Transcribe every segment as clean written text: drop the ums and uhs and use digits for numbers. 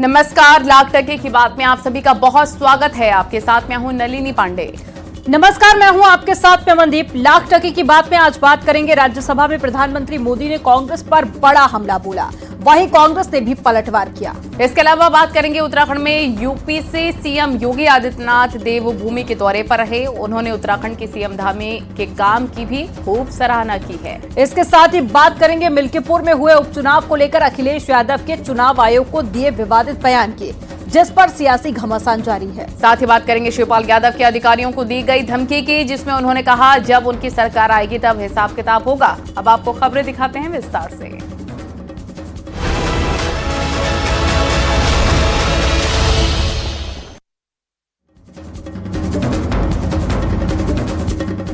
नमस्कार, लाख टके की बात में आप सभी का बहुत स्वागत है। आपके साथ मैं हूं नलिनी पांडे। नमस्कार, मैं हूं आपके साथ में मनदीप। लाख टके की बात में आज बात करेंगे। राज्यसभा में प्रधानमंत्री मोदी ने कांग्रेस पर बड़ा हमला बोला, वहीं कांग्रेस ने भी पलटवार किया। इसके अलावा बात करेंगे उत्तराखंड में यूपी से सीएम योगी आदित्यनाथ देवभूमि के दौरे पर रहे। उन्होंने उत्तराखंड के सीएम धामी के काम की भी खूब सराहना की है। इसके साथ ही बात करेंगे मिल्कीपुर में हुए उपचुनाव को लेकर अखिलेश यादव के चुनाव आयोग को दिए विवादित बयान की, जिस पर सियासी घमासान जारी है। साथ ही बात करेंगे शिवपाल यादव के अधिकारियों को दी गई धमकी की, जिसमें उन्होंने कहा जब उनकी सरकार आएगी तब हिसाब किताब होगा। अब आपको खबरें दिखाते हैं विस्तार से।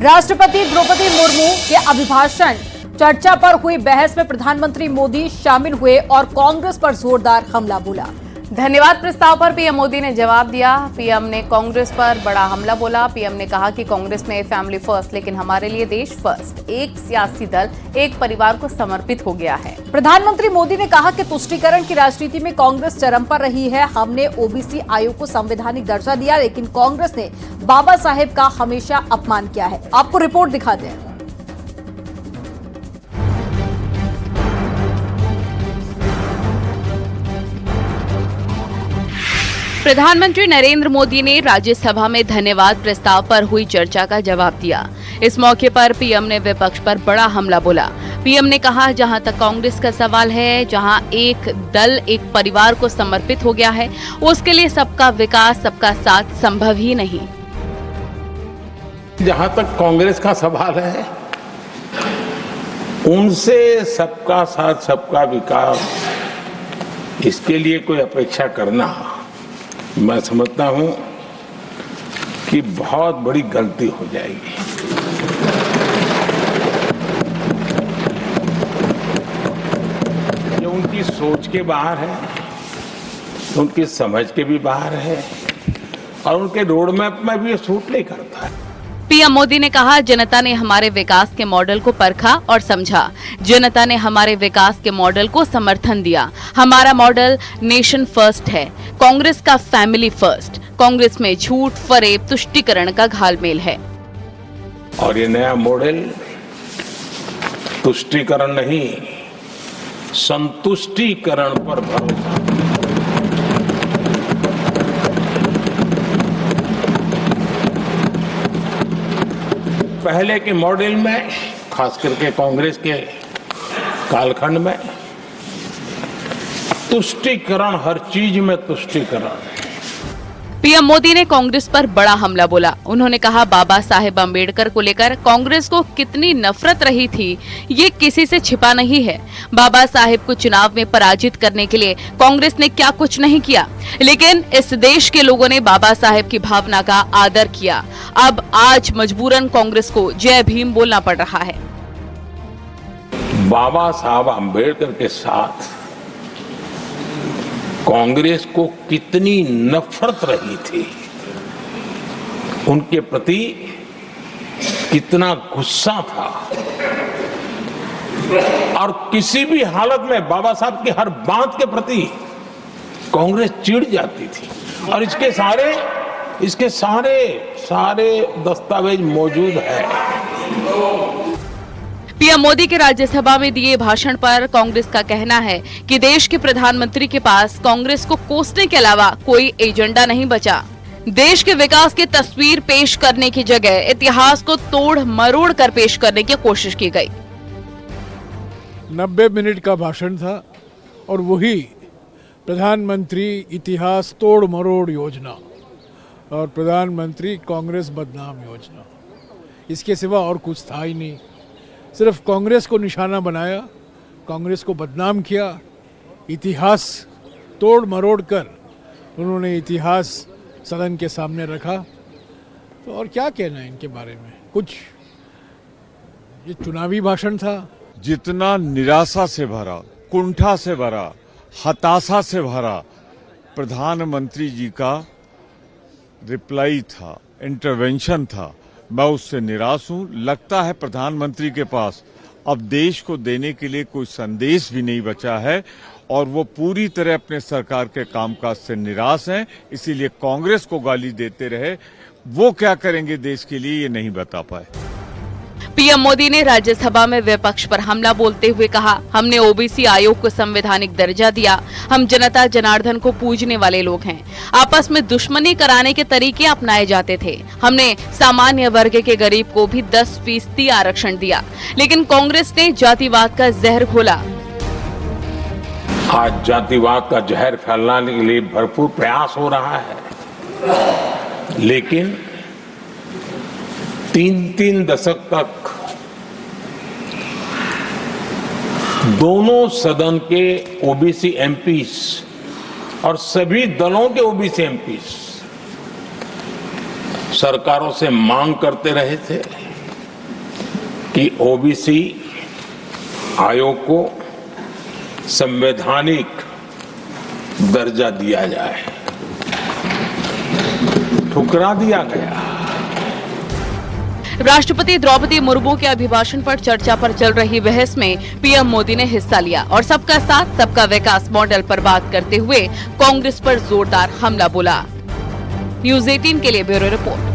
राष्ट्रपति द्रौपदी मुर्मू के अभिभाषण चर्चा पर हुई बहस में प्रधानमंत्री मोदी शामिल हुए और कांग्रेस पर जोरदार हमला बोला। धन्यवाद प्रस्ताव पर पीएम मोदी ने जवाब दिया। पीएम ने कांग्रेस पर बड़ा हमला बोला। पीएम ने कहा कि कांग्रेस में फैमिली फर्स्ट, लेकिन हमारे लिए देश फर्स्ट। एक सियासी दल एक परिवार को समर्पित हो गया है। प्रधानमंत्री मोदी ने कहा कि तुष्टीकरण की राजनीति में कांग्रेस चरम पर रही है। हमने ओबीसी आयोग को संवैधानिक दर्जा दिया, लेकिन कांग्रेस ने बाबा साहेब का हमेशा अपमान किया है। आपको रिपोर्ट दिखाते हैं। प्रधानमंत्री नरेंद्र मोदी ने राज्यसभा में धन्यवाद प्रस्ताव पर हुई चर्चा का जवाब दिया। इस मौके पर पीएम ने विपक्ष पर बड़ा हमला बोला। पीएम ने कहा जहां तक कांग्रेस का सवाल है, जहां एक दल एक परिवार को समर्पित हो गया है, उसके लिए सबका विकास सबका साथ संभव ही नहीं। जहां तक कांग्रेस का सवाल है, उनसे सबका साथ सबका विकास, इसके लिए कोई अपेक्षा करना मैं समझता हूं कि बहुत बड़ी गलती हो जाएगी। ये उनकी सोच के बाहर है, उनकी समझ के भी बाहर है और उनके रोड मैप में भी ये सूट नहीं करता है। पीएम मोदी ने कहा जनता ने हमारे विकास के मॉडल को परखा और समझा। जनता ने हमारे विकास के मॉडल को समर्थन दिया। हमारा मॉडल नेशन फर्स्ट है, कांग्रेस का फैमिली फर्स्ट। कांग्रेस में झूठ, फरेब, तुष्टीकरण का घालमेल है। और ये नया मॉडल तुष्टीकरण नहीं, संतुष्टीकरण पर भरोसा। पहले के मॉडल में, खास करके कांग्रेस के कालखंड में, तुष्टीकरण, हर चीज में तुष्टीकरण। पीएम मोदी ने कांग्रेस पर बड़ा हमला बोला। उन्होंने कहा बाबा साहेब अम्बेडकर को लेकर कांग्रेस को कितनी नफरत रही थी, ये किसी से छिपा नहीं है। बाबा साहेब को चुनाव में पराजित करने के लिए कांग्रेस ने क्या कुछ नहीं किया, लेकिन इस देश के लोगों ने बाबा साहेब की भावना का आदर किया। अब आज मजबूरन कांग्रेस को जय भीम बोलना पड़ रहा है। बाबा साहब अम्बेडकर के साथ कांग्रेस को कितनी नफरत रही थी, उनके प्रति कितना गुस्सा था, और किसी भी हालत में बाबा साहब की हर बात के प्रति कांग्रेस चिढ़ जाती थी। और इसके सारे दस्तावेज मौजूद है। पीएम मोदी के राज्यसभा में दिए भाषण पर कांग्रेस का कहना है कि देश के प्रधानमंत्री के पास कांग्रेस को कोसने के अलावा कोई एजेंडा नहीं बचा। देश के विकास की तस्वीर पेश करने की जगह इतिहास को तोड़ मरोड़ कर पेश करने की कोशिश की गई। 90 मिनट का भाषण था और वही प्रधानमंत्री इतिहास तोड़ मरोड़ योजना और प्रधानमंत्री कांग्रेस बदनाम योजना, इसके सिवा और कुछ था ही नहीं। सिर्फ कांग्रेस को निशाना बनाया, कांग्रेस को बदनाम किया, इतिहास तोड़ मरोड़ कर उन्होंने इतिहास सदन के सामने रखा। तो और क्या कहना है इनके बारे में, कुछ ये चुनावी भाषण था। जितना निराशा से भरा, कुंठा से भरा, हताशा से भरा प्रधानमंत्री जी का रिप्लाई था, इंटरवेंशन था, मैं उससे निराश हूं। लगता है प्रधानमंत्री के पास अब देश को देने के लिए कोई संदेश भी नहीं बचा है और वो पूरी तरह अपने सरकार के कामकाज से निराश हैं, इसीलिए कांग्रेस को गाली देते रहे। वो क्या करेंगे देश के लिए ये नहीं बता पाए। पीएम मोदी ने राज्यसभा में विपक्ष पर हमला बोलते हुए कहा, हमने ओबीसी आयोग को संवैधानिक दर्जा दिया। हम जनता जनार्दन को पूजने वाले लोग हैं। आपस में दुश्मनी कराने के तरीके अपनाए जाते थे। हमने सामान्य वर्ग के गरीब को भी 10% आरक्षण दिया, लेकिन कांग्रेस ने जातिवाद का जहर घोला। आज जातिवाद का जहर फैलाने के लिए भरपूर प्रयास हो रहा है, लेकिन 3 दशक तक दोनों सदन के ओबीसी एमपीस और सभी दलों के ओबीसी एमपीस सरकारों से मांग करते रहे थे कि ओबीसी आयोग को संवैधानिक दर्जा दिया जाए। ठुकरा दिया गया। राष्ट्रपति द्रौपदी मुर्मू के अभिभाषण पर चर्चा पर चल रही बहस में पीएम मोदी ने हिस्सा लिया और सबका साथ सबका विकास मॉडल पर बात करते हुए कांग्रेस पर जोरदार हमला बोला। न्यूज़ 18 के लिए ब्यूरो रिपोर्ट।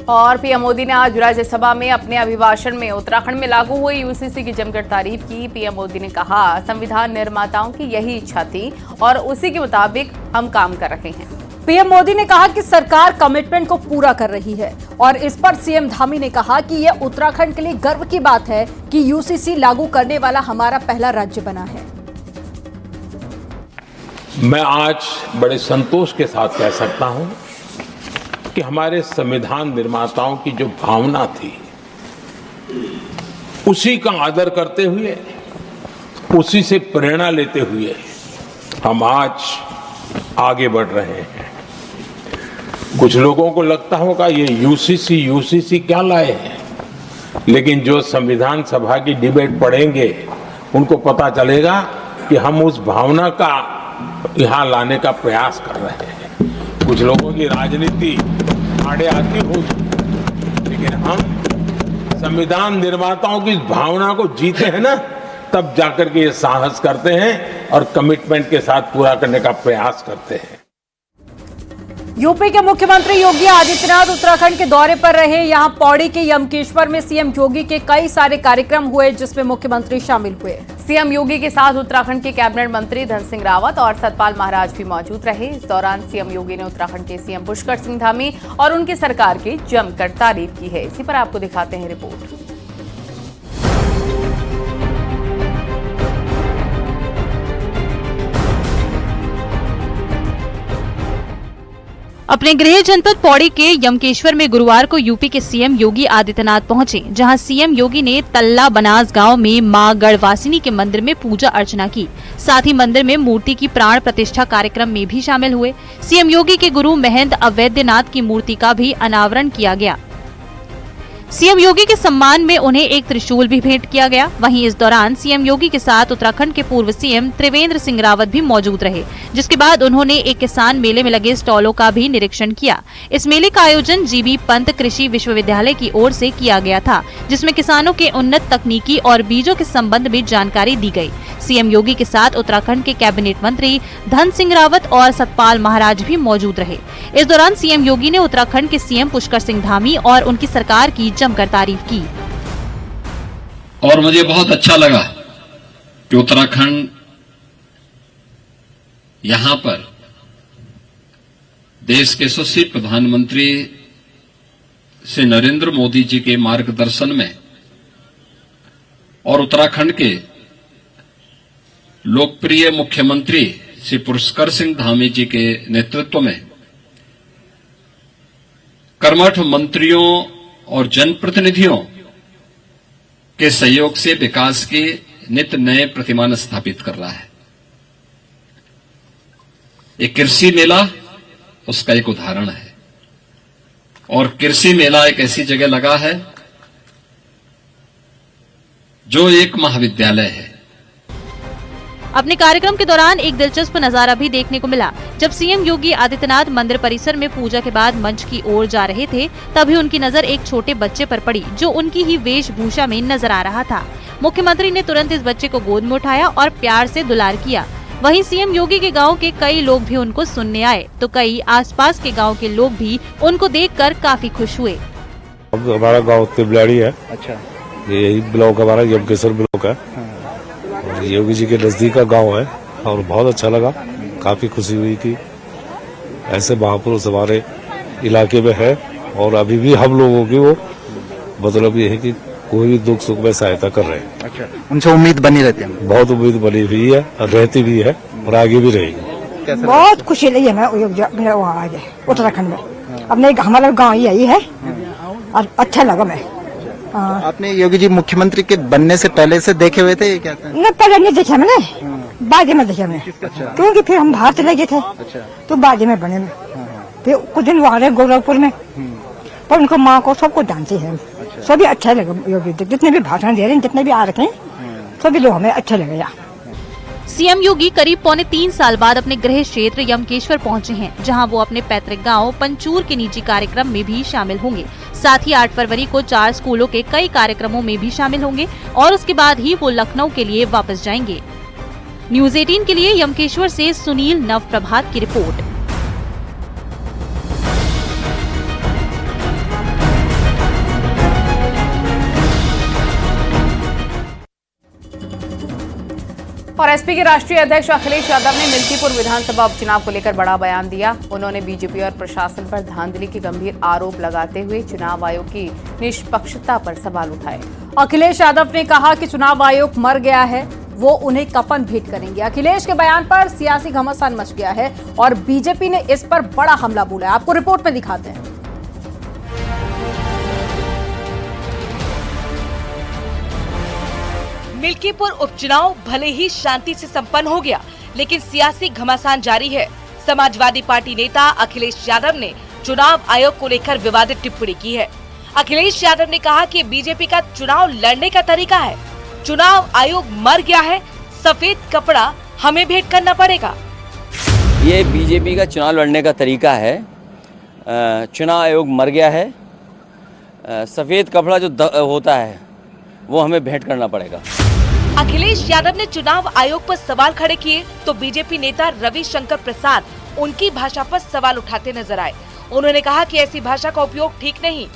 और पीएम मोदी ने आज राज्यसभा में अपने अभिभाषण में उत्तराखंड में लागू हुई यूसीसी की जमकर तारीफ की। पीएम मोदी ने कहा, संविधान निर्माताओं की यही इच्छा थी और उसी के मुताबिक हम काम कर रहे हैं। पीएम मोदी ने कहा कि सरकार कमिटमेंट को पूरा कर रही है और इस पर सीएम धामी ने कहा कि यह उत्तराखंड के लिए गर्व की बात है कि यूसीसी लागू करने वाला हमारा पहला राज्य बना है। मैं आज बड़े संतोष के साथ कह सकता हूं कि हमारे संविधान निर्माताओं की जो भावना थी, उसी का आदर करते हुए, उसी से प्रेरणा लेते हुए हम आज आगे बढ़ रहे हैं। कुछ लोगों को लगता होगा ये यूसीसी क्या लाए हैं, लेकिन जो संविधान सभा की डिबेट पढ़ेंगे उनको पता चलेगा कि हम उस भावना का यहां लाने का प्रयास कर रहे हैं। कुछ लोगों की राजनीति आड़े आती होगी, लेकिन हम संविधान निर्माताओं की भावना को जीते हैं ना, तब जाकर के ये साहस करते हैं और कमिटमेंट के साथ पूरा करने का प्रयास करते हैं। यूपी के मुख्यमंत्री योगी आदित्यनाथ उत्तराखंड के दौरे पर रहे। यहां पौड़ी के यमकेश्वर में सीएम योगी के कई सारे कार्यक्रम हुए, जिसमें मुख्यमंत्री शामिल हुए। सीएम योगी के साथ उत्तराखंड के कैबिनेट मंत्री धन सिंह रावत और सतपाल महाराज भी मौजूद रहे। इस दौरान सीएम योगी ने उत्तराखंड के सीएम पुष्कर सिंह धामी और उनकी सरकार की जमकर तारीफ की है। इसी पर आपको दिखाते हैं रिपोर्ट। अपने गृह जनपद पौड़ी के यमकेश्वर में गुरुवार को यूपी के सीएम योगी आदित्यनाथ पहुंचे, जहां सीएम योगी ने तल्ला बनास गांव में मां गढ़वासिनी के मंदिर में पूजा अर्चना की। साथ ही मंदिर में मूर्ति की प्राण प्रतिष्ठा कार्यक्रम में भी शामिल हुए। सीएम योगी के गुरु महंत अवैधनाथ की मूर्ति का भी अनावरण किया गया। सीएम योगी के सम्मान में उन्हें एक त्रिशूल भी भेंट किया गया। वहीं इस दौरान सीएम योगी के साथ उत्तराखंड के पूर्व सीएम त्रिवेंद्र सिंह रावत भी मौजूद रहे, जिसके बाद उन्होंने एक किसान मेले में लगे स्टॉलों का भी निरीक्षण किया। इस मेले का आयोजन जीबी पंत कृषि विश्वविद्यालय की ओर से किया गया था, जिसमें किसानों के उन्नत तकनीकी और बीजों के संबंध में जानकारी दी गई। सीएम योगी के साथ उत्तराखंड के कैबिनेट मंत्री धन सिंह रावत और सतपाल महाराज भी मौजूद रहे। इस दौरान सीएम योगी ने उत्तराखंड के सीएम पुष्कर सिंह धामी और उनकी सरकार की जमकर तारीफ की। और मुझे बहुत अच्छा लगा कि उत्तराखंड यहां पर देश के यशस्वी प्रधानमंत्री श्री नरेंद्र मोदी जी के मार्गदर्शन में और उत्तराखंड के लोकप्रिय मुख्यमंत्री श्री पुष्कर सिंह धामी जी के नेतृत्व में कर्मठ मंत्रियों और जनप्रतिनिधियों के सहयोग से विकास के नित नए प्रतिमान स्थापित कर रहा है। एक कृषि मेला उसका एक उदाहरण है, और कृषि मेला एक ऐसी जगह लगा है जो एक महाविद्यालय है। अपने कार्यक्रम के दौरान एक दिलचस्प नजारा भी देखने को मिला। जब सीएम योगी आदित्यनाथ मंदिर परिसर में पूजा के बाद मंच की ओर जा रहे थे, तभी उनकी नजर एक छोटे बच्चे पर पड़ी जो उनकी ही वेशभूषा में नजर आ रहा था। मुख्यमंत्री ने तुरंत इस बच्चे को गोद में उठाया और प्यार से दुलार किया। वहीं सीएम योगी के गांव के कई लोग भी उनको सुनने आए, तो कई आसपास के गांव के लोग भी उनको देखकर काफी खुश हुए। हमारा गांव तिबलाड़ी है। अच्छा, यही ब्लॉक हमारा यमकेश्वर ब्लॉक है। और योगी जी के नजदीक का गांव है और बहुत अच्छा लगा, काफी खुशी हुई कि ऐसे महापुरुष हमारे इलाके में है। और अभी भी हम लोगों की वो मतलब ये है कि कोई भी दुख सुख में सहायता कर रहे हैं। अच्छा, उनसे उम्मीद बनी रहती है? बहुत उम्मीद बनी हुई है और रहती भी है और आगे भी रहेगी। बहुत खुशी लगी है वहाँ उत्तराखंड में। अपने हमारा गाँव यही है और अच्छा लगा मैं। आपने योगी जी मुख्यमंत्री के बनने से पहले से देखे हुए थे ये क्या था? न, पहले नहीं देखा मैंने, बाद में देखा मैंने। क्योंकि फिर हम बाहर चले गए थे तो बाद में बने। फिर कुछ दिन वहाँ रहे गोरखपुर में, पर उनको माँ को सबको जानते हैं। सभी अच्छा लगा योगी, जितने भी भाषण दे रहे हैं, जितने भी आ रखे हैं, सभी लोग हमें अच्छा लगे। सीएम योगी करीब 3.25 साल बाद अपने गृह क्षेत्र यमकेश्वर पहुंचे हैं, जहां वो अपने पैतृक गांव पंचूर के निजी कार्यक्रम में भी शामिल होंगे। साथ ही 8 फरवरी को 4 स्कूलों के कई कार्यक्रमों में भी शामिल होंगे और उसके बाद ही वो लखनऊ के लिए वापस जाएंगे। न्यूज़ 18 के लिए यमकेश्वर से सुनील नवप्रभात की रिपोर्ट। और एसपी के राष्ट्रीय अध्यक्ष अखिलेश यादव ने मिल्कीपुर विधानसभा उपचुनाव को लेकर बड़ा बयान दिया। उन्होंने बीजेपी और प्रशासन पर धांधली के गंभीर आरोप लगाते हुए चुनाव आयोग की निष्पक्षता पर सवाल उठाए। अखिलेश यादव ने कहा कि चुनाव आयोग मर गया है, वो उन्हें कफन भेंट करेंगे। अखिलेश के बयान पर सियासी घमासान मच गया है और बीजेपी ने इस पर बड़ा हमला बोला है। आपको रिपोर्ट में दिखाते हैं। मिल्कीपुर उपचुनाव भले ही शांति से संपन्न हो गया, लेकिन सियासी घमासान जारी है। समाजवादी पार्टी नेता अखिलेश यादव ने चुनाव आयोग को लेकर विवादित टिप्पणी की है। अखिलेश यादव ने कहा कि बीजेपी का चुनाव लड़ने का तरीका है, चुनाव आयोग मर गया है, सफेद कपड़ा हमें भेंट करना पड़ेगा। ये बीजेपी का चुनाव लड़ने का तरीका है, चुनाव आयोग मर गया है, सफेद कपड़ा जो होता है वो हमें भेंट करना पड़ेगा। अखिलेश यादव ने चुनाव आयोग पर सवाल खड़े किए तो बीजेपी नेता रविशंकर प्रसाद उनकी भाषा पर सवाल उठाते नजर आए। उन्होंने कहा कि ऐसी भाषा का उपयोग ठीक नहीं।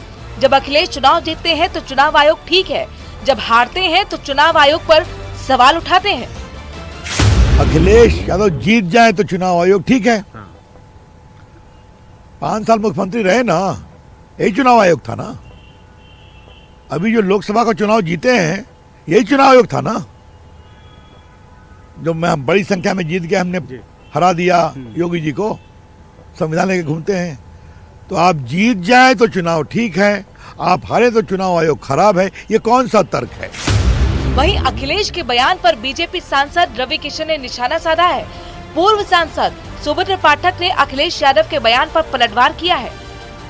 जब अखिलेश चुनाव जीतते हैं तो चुनाव आयोग ठीक है, जब हारते हैं तो चुनाव आयोग पर सवाल उठाते हैं। अखिलेश यादव जीत जाए तो चुनाव आयोग ठीक है। 5 साल मुख्यमंत्री रहे ना, यही चुनाव आयोग था ना। अभी जो लोकसभा का चुनाव जीते हैं यही चुनाव आयोग था ना। जो हम बड़ी संख्या में जीत गए, हमने हरा दिया योगी जी को, संविधान लेके घूमते हैं। तो आप जीत जाए तो चुनाव ठीक है, आप हारे तो चुनाव आयोग खराब है। ये कौन सा तर्क है? वहीं अखिलेश के बयान पर बीजेपी सांसद रवि किशन ने निशाना साधा है। पूर्व सांसद सुभद्र पाठक ने अखिलेश यादव के बयान पर पलटवार किया है।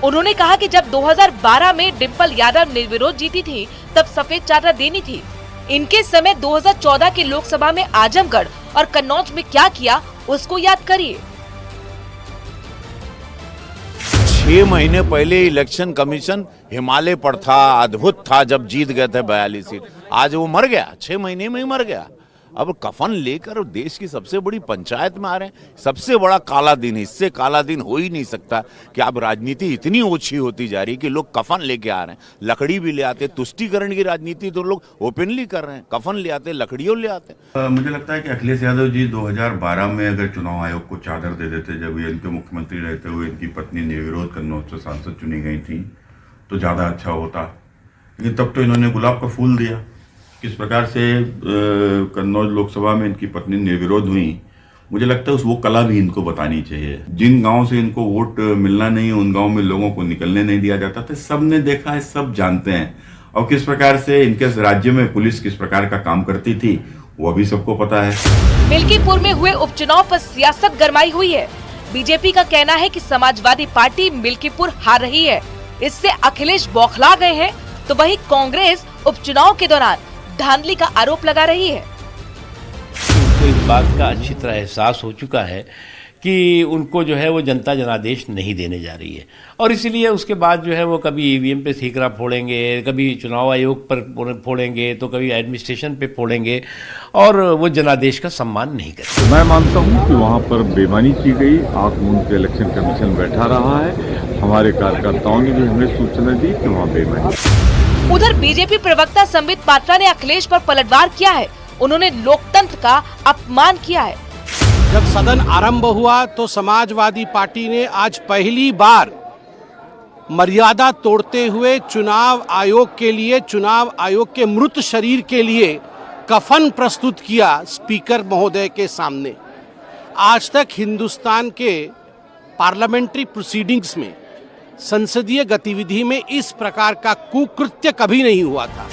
उन्होंने कहा कि जब 2012 में डिम्पल यादव निर्विरोध जीती थी तब सफेद चादर देनी थी। इनके समय 2014 के लोकसभा में आजमगढ़ और कन्नौज में क्या किया उसको याद करिए। 6 महीने पहले इलेक्शन कमीशन हिमालय पर था, अद्भुत था जब जीत गए थे 42 सीट। आज वो मर गया, 6 महीने में ही मर गया। अब कफन लेकर देश की सबसे बड़ी पंचायत में आ रहे हैं। सबसे बड़ा काला दिन, इससे काला दिन हो ही नहीं सकता कि अब राजनीति इतनी ओछी होती जा रही कि लोग कफन लेके आ रहे हैं। लकड़ी भी ले आते, तुष्टीकरण की राजनीति तो लोग ओपनली कर रहे हैं, कफन ले आते, लकड़ियों ले आते। मुझे लगता है कि अखिलेश यादव जी 2012 में अगर चुनाव आयोग को चादर दे देते, जब ये इनके मुख्यमंत्री रहते हुए इनकी पत्नी निर्विरोध कन्नौज से सांसद चुनी गई थी, तो ज़्यादा अच्छा होता। लेकिन तब तो इन्होंने गुलाब का फूल दिया। किस प्रकार से कन्नौज लोकसभा में इनकी पत्नी निर्विरोध हुई, मुझे लगता है वो कला भी इनको बतानी चाहिए। जिन गांव से इनको वोट मिलना नहीं, उन गांव में लोगों को निकलने नहीं दिया जाता था। सब ने देखा है, सब जानते हैं। और किस प्रकार से इनके राज्य में पुलिस किस प्रकार का काम करती थी वो भी सबको पता है। मिल्कीपुर में हुए उपचुनाव पर सियासत गरमाई हुई है। बीजेपी का कहना है कि समाजवादी पार्टी मिल्कीपुर हार रही है, इससे अखिलेश बौखला गए हैं, तो वहीं कांग्रेस उपचुनाव के दौरान धांधली का आरोप लगा रही है। को इस बात का अच्छी तरह एहसास हो चुका है कि उनको जो है वो जनता जनादेश नहीं देने जा रही है, और इसीलिए उसके बाद जो है वो कभी ईवीएम पे ठीकरा फोड़ेंगे, कभी चुनाव आयोग पर फोड़ेंगे, तो कभी एडमिनिस्ट्रेशन पे फोड़ेंगे, और वो जनादेश का सम्मान नहीं करेंगे। मैं मानता हूं कि वहां पर बेईमानी की गई, आंख मूंद के इलेक्शन कमीशन बैठा रहा है। हमारे कार्यकर्ताओं ने भी हमें सूचना दी कि वहाँ बेईमानी। उधर बीजेपी प्रवक्ता संबित पात्रा ने अखिलेश पर पलटवार किया है। उन्होंने लोकतंत्र का अपमान किया है। जब सदन आरंभ हुआ तो समाजवादी पार्टी ने आज पहली बार मर्यादा तोड़ते हुए चुनाव आयोग के लिए, चुनाव आयोग के मृत शरीर के लिए कफन प्रस्तुत किया स्पीकर महोदय के सामने। आज तक हिंदुस्तान के पार्लियामेंट्री प्रोसीडिंग्स में, संसदीय गतिविधि में इस प्रकार का कुकृत्य कभी नहीं हुआ था।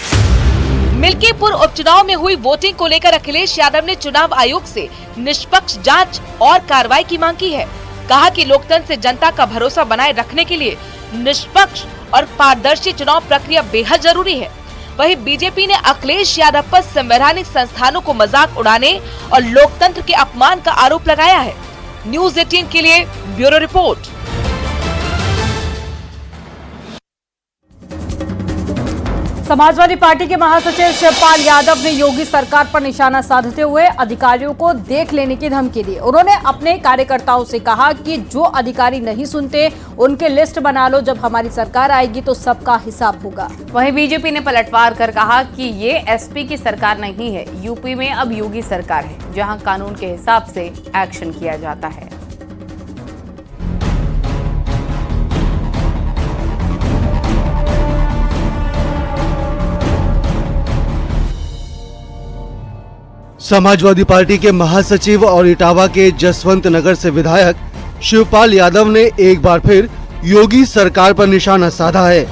मिल्कीपुर उपचुनाव में हुई वोटिंग को लेकर अखिलेश यादव ने चुनाव आयोग से निष्पक्ष जांच और कार्रवाई की मांग की है। कहा कि लोकतंत्र से जनता का भरोसा बनाए रखने के लिए निष्पक्ष और पारदर्शी चुनाव प्रक्रिया बेहद जरूरी है। वहीं बीजेपी ने अखिलेश यादव पर संवैधानिक संस्थानों को मजाक उड़ाने और लोकतंत्र के अपमान का आरोप लगाया है। न्यूज़ 18 के लिए ब्यूरो रिपोर्ट। समाजवादी पार्टी के महासचिव शिवपाल यादव ने योगी सरकार पर निशाना साधते हुए अधिकारियों को देख लेने की धमकी दी। उन्होंने अपने कार्यकर्ताओं से कहा कि जो अधिकारी नहीं सुनते उनके लिस्ट बना लो, जब हमारी सरकार आएगी तो सबका हिसाब होगा। वहीं बीजेपी ने पलटवार कर कहा कि ये एसपी की सरकार नहीं है, यूपी में अब योगी सरकार है, जहां कानून के हिसाब से एक्शन किया जाता है। समाजवादी पार्टी के महासचिव और इटावा के जसवंत नगर से विधायक शिवपाल यादव ने एक बार फिर योगी सरकार पर निशाना साधा है।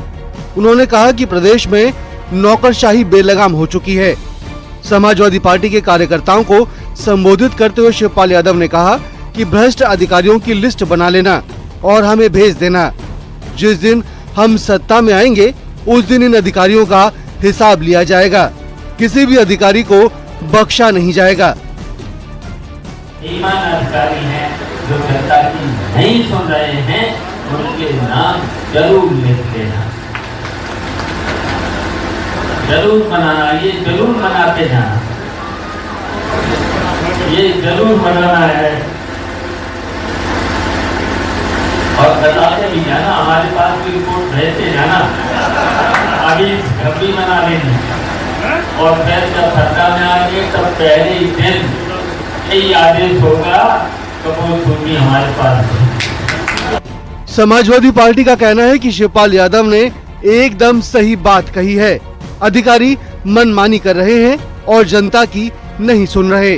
उन्होंने कहा कि प्रदेश में नौकरशाही बेलगाम हो चुकी है। समाजवादी पार्टी के कार्यकर्ताओं को संबोधित करते हुए शिवपाल यादव ने कहा कि भ्रष्ट अधिकारियों की लिस्ट बना लेना और हमें भेज देना। जिस दिन हम सत्ता में आएंगे उस दिन इन अधिकारियों का हिसाब लिया जाएगा। किसी भी अधिकारी को बख्शा नहीं जाएगा। ईमान अधिकारी हैं जो जनता की नहीं सुन रहे हैं, उनके नाम जरूर लिख देना, जरूर बनाना, ये जरूर बनाते जाना, ये जरूर बनाना है और बताते भी जाना। हमारे पास भी रिपोर्ट भेजते जाना, अभी घर भी बना लेंगे और फिर जब सत्ता में आएंगे तब पहले ही दिन यही आदेश होगा तो वो सूची हमारे पास। समाजवादी पार्टी का कहना है कि शिवपाल यादव ने एकदम सही बात कही है। अधिकारी मनमानी कर रहे हैं और जनता की नहीं सुन रहे।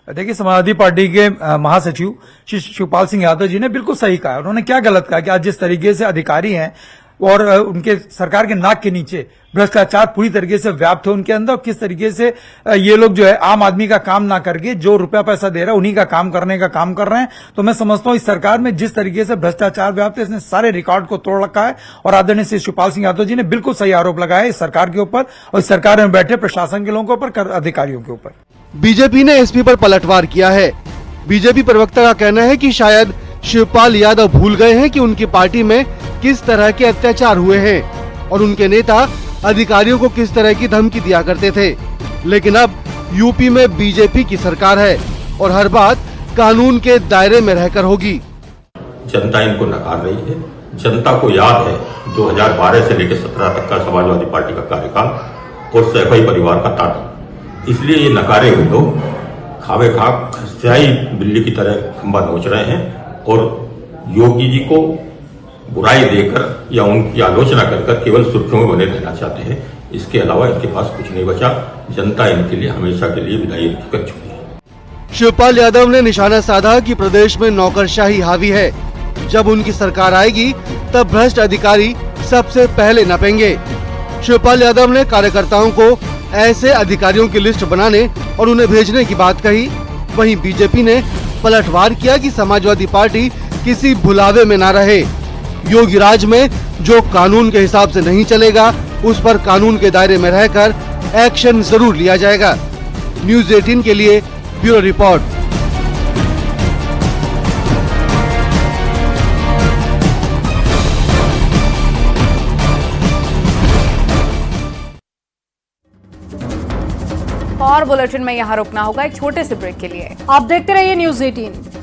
देखिए, समाजवादी पार्टी के महासचिव श्री शिवपाल सिंह यादव जी ने बिल्कुल सही कहा। उन्होंने क्या गलत कहा कि आज जिस तरीके से अधिकारी हैं और उनके सरकार के नाक के नीचे भ्रष्टाचार पूरी तरीके से व्याप्त है उनके अंदर, किस तरीके से ये लोग जो है आम आदमी का काम ना करके जो रुपया पैसा दे रहा है उन्हीं का काम करने का काम कर रहे हैं। तो मैं समझता हूं इस सरकार में जिस तरीके से भ्रष्टाचार व्याप्त है, इसने सारे रिकॉर्ड को तोड़ रखा है और आदरणीय श्री शिवपाल सिंह यादव जी ने बिल्कुल सही आरोप लगाया इस सरकार के ऊपर और इस सरकार में बैठे प्रशासन के लोगों के ऊपर, अधिकारियों के ऊपर। बीजेपी ने एसपी पर पलटवार किया है। बीजेपी प्रवक्ता का कहना है कि शायद शिवपाल यादव भूल गए हैं कि उनकी पार्टी में किस तरह के अत्याचार हुए हैं और उनके नेता अधिकारियों को किस तरह की धमकी दिया करते थे। लेकिन अब यूपी में बीजेपी की सरकार है और हर बात कानून के दायरे में रहकर होगी। जनता इनको नकार रही है। जनता को याद है 2012 से लेकर 17 तक का समाजवादी पार्टी का कार्यकाल और सैफई परिवार का तांडव। इसलिए ये नकारे हुए लोग खावे खाक खसियाई बिल्ली की तरह खंबा नोच रहे हैं और योगी जी को बुराई देकर या उनकी आलोचना कर केवल सुर्खियों में बने रहना चाहते हैं। इसके अलावा इनके पास कुछ नहीं बचा। जनता इनके लिए हमेशा के लिए विदाई कर चुकी है। शिवपाल यादव ने निशाना साधा कि प्रदेश में नौकरशाही हावी है। जब उनकी सरकार आएगी तब भ्रष्ट अधिकारी सबसे पहले नपेंगे। शिवपाल यादव ने कार्यकर्ताओं को ऐसे अधिकारियों की लिस्ट बनाने और उन्हें भेजने की बात कही। वहीं बीजेपी ने पलटवार किया कि समाजवादी पार्टी किसी भुलावे में न रहे। योगी राज में जो कानून के हिसाब से नहीं चलेगा उस पर कानून के दायरे में रहकर एक्शन जरूर लिया जाएगा। न्यूज 18 के लिए ब्यूरो रिपोर्ट। और बुलेटिन में यहाँ रुकना होगा एक छोटे से ब्रेक के लिए। आप देखते रहिए न्यूज 18।